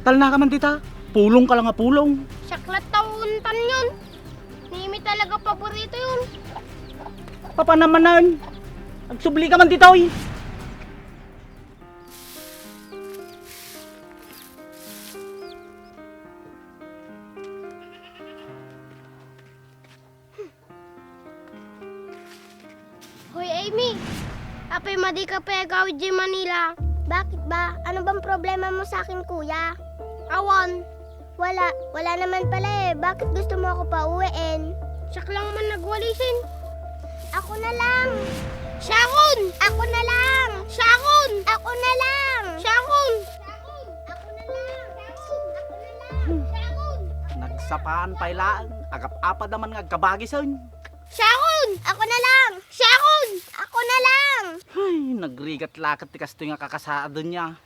Talna ka man tita. Pulong ka lang nga pulong. Saklat tauntan yun. Nimi talaga paborito yun. Papa naman nan. Agsubli ka man tita oy. Hoy Amy, apay madi ka pa gawid di Manila. Bakit ba? Ano bang problema mo sa akin kuya? Awan. Wala naman pala eh. Bakit gusto mo ako pauwiin? Siyak lang man nagwalisin. Ako na lang. Sharon! Ako na lang. Sharon! Ako na lang. Sharon! Ako na lang. Sharon! Nagsapaan pailaan. Agap-apad naman nga kabagisan. Sharon! Ako na lang. Sharon! Ako na lang. Ay, nagrigat-lakat ti kasto nga kakasado niya.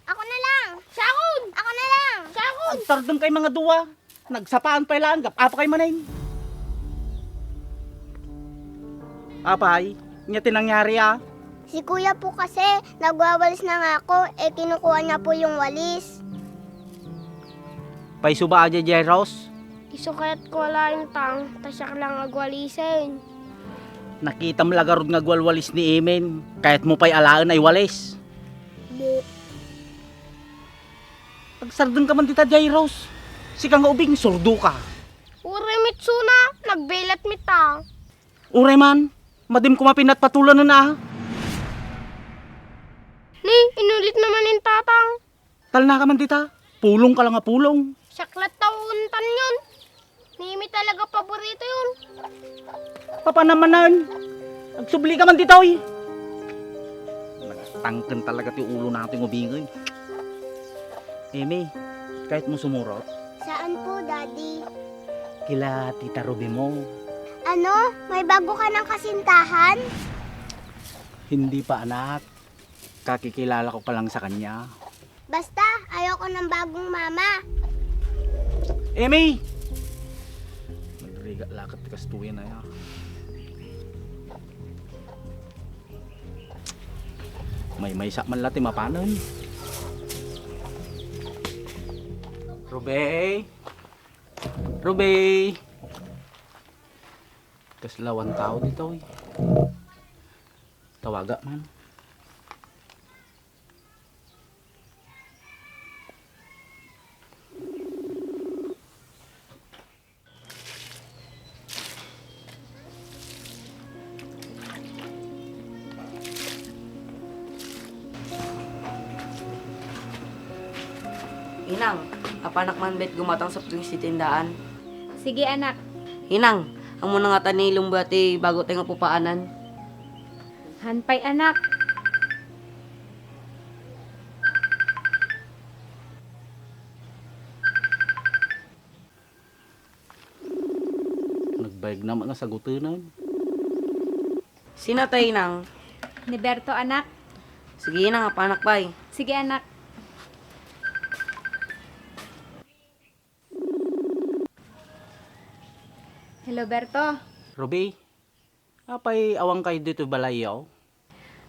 Ako na lang. Sharon! Ako na lang. Sharon! Agtardong kay mga duwa. Nagsapaan pailaan. Gap-apa kay manay. Apay, niya tinangyari ah. Si kuya po kasi, nagwawalis na nga ako, kinukuha niya po yung walis. Paisuba aja Jeros. Isukayat ko wala yung tang, tasyak lang agwalisin. Nakita mo lagarod nga gwalwalis ni Emen. Kahit mo pa'y alaan ay walis. Pagsardon ka man tita Jeros. Si kang ubing surdo ka. Ure Mitsuna, nagbelat mita. Uray man, madim kumapinat patulan na na. Ni, inulit naman yung tatang. Talna ka man tita. Pulong ka lang nga pulong. Saklat tauntan yun. Nimi talaga paborito yun. Papa naman nan. Agsubli ka man tita oy. Nagtangken talaga ti ulo natin ubingay. Eme, kahit mo sumurot, Saan po, Daddy? kila tita Ruby mo. Ano? May bago ka ng kasintahan? Hindi pa anak. Kakikilala ko pa lang sa kanya. Basta, ayoko ng bagong mama. Amy! Nagriga lakat ti kastuyan na ya. May sak man lati mapanon. Ruby! Ruby! Kaslawan tao dito eh. Tawaga man. Hinang, apanak man bet gumatang sa tuwing si tindaan. Sige anak. Hinang, ang muna nga tanilong bati bago tayo pupaanan. Hanpay anak. Nagbayag naman nga sagutunan. Sino tayo Hinang? Ni Berto anak. Sige Hinang, apanak pa'y. Sige anak. Hello Berto. Ruby, apay awang kayo dito balayaw?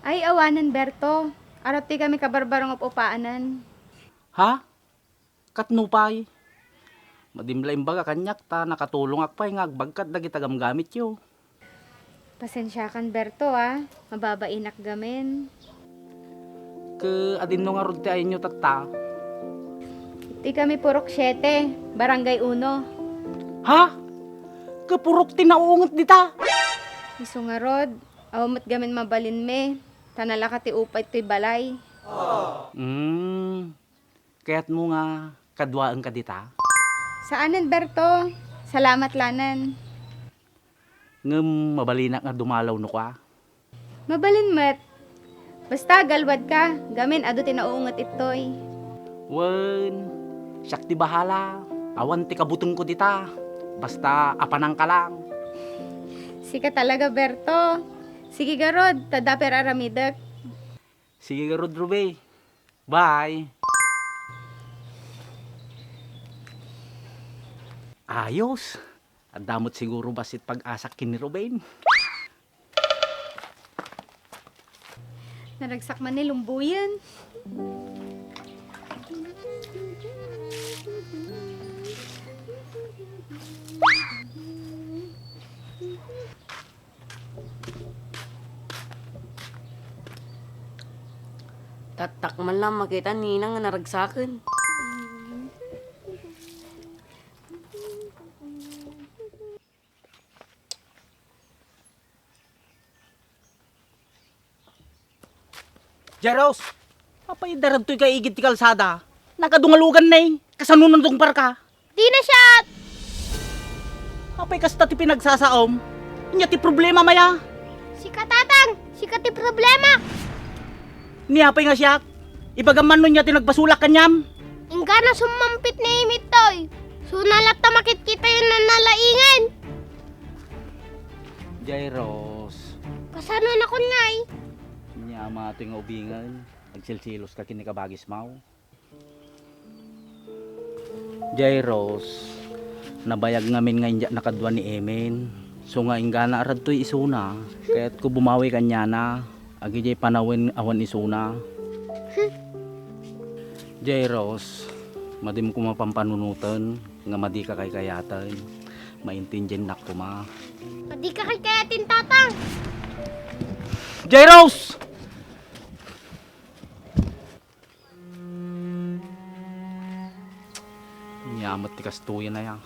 Ay awanan Berto. Arap ti kami kabarbarong upaanan. Ha? Katnupay. Madimlaim baga kanyak ta nakatulong akpay nga agbagkat dagi tagamgamit yo. Pasensya kan Berto ah. Mababainak gamin. Ke adin no nga rod ti ayun nyo tatta. Ti kami purok 7, barangay 1. Ha? Kapurok tinauungot dita. Isu nga rod. Awamot gamin mabalin me. Tanala ka ti upay ti balay. Kaya't mo nga kadwaan ka dita. Saanan Berto? Salamat lanan. Ngem mabalinak nga dumalaw no ka. Mabalin met. Basta galwad ka, gamin ado tinauungat itoy. Wen, siyak ti bahala. Awan ti kabutong ko dita. Basta apanang ka lang. Sika talaga Berto. Sige garod, tadaper aramidak. Sige garod Ruby. Bye. Ayos. Adamot siguro basit pag-asak kin ni Ruben. Naragsak man ni lumbuyan. Tatak man lang makita ninang nga naragsakan. Jaros, apay darag to'y kaigit ti kalsada. Nakadungalugan na kasanunan tong parka. Di na siya! Apay kasta ti pinagsasaom. Inya ti problema maya. Si Katatang! Si Kati problema! Ni apay nga siya. Ibagaman nun niya ti nagbasulak kanyam. Ingga na sumampit ni Imit toy. Sunalat ta makit kita yun na nalaingan. Jaros, Kasano na kun ngay? niya mga ito nga ubingan. Nagsilsilos ka kini kabagis mau. Jaros, nabayag ngamin nga inja nakadwa ni Emen. So nga ingga na arad to'y isuna. Kaya't ko bumawi kanya na. Agi jay panawin awan isuna. Jaros, madim ko mapampanunutan. Nga madi ka kay kayatan. Maintindihan na ko ma. Madi ka kay kayatin, Tatang! Jaros! Nyamat ti kastuyan na yan.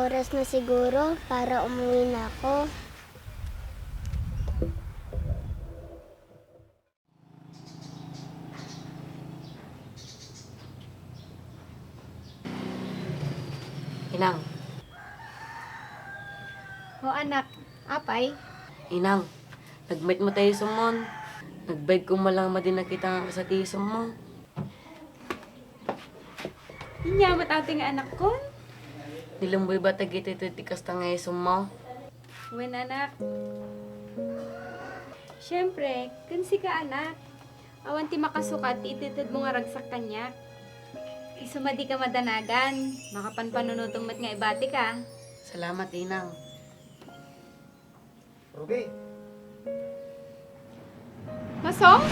Oras na siguro para umuwi na ako. Inang, O anak, apay? inang, nagmet mo tayo sumon. Nagbeg ko malang madin nakita nga sa tisom mo. Inyamat ating anak ko. Nilumboy ba tagiti tikas ta nga isom mo? Wen anak. Siyempre, kunsi ka anak. Awan ti makasukat, ititid mo nga ragsak kanya. Isumadi ka madanagan. Makapanpanunutong mat nga ibati ka. Salamat, inang. Ruby, Masong?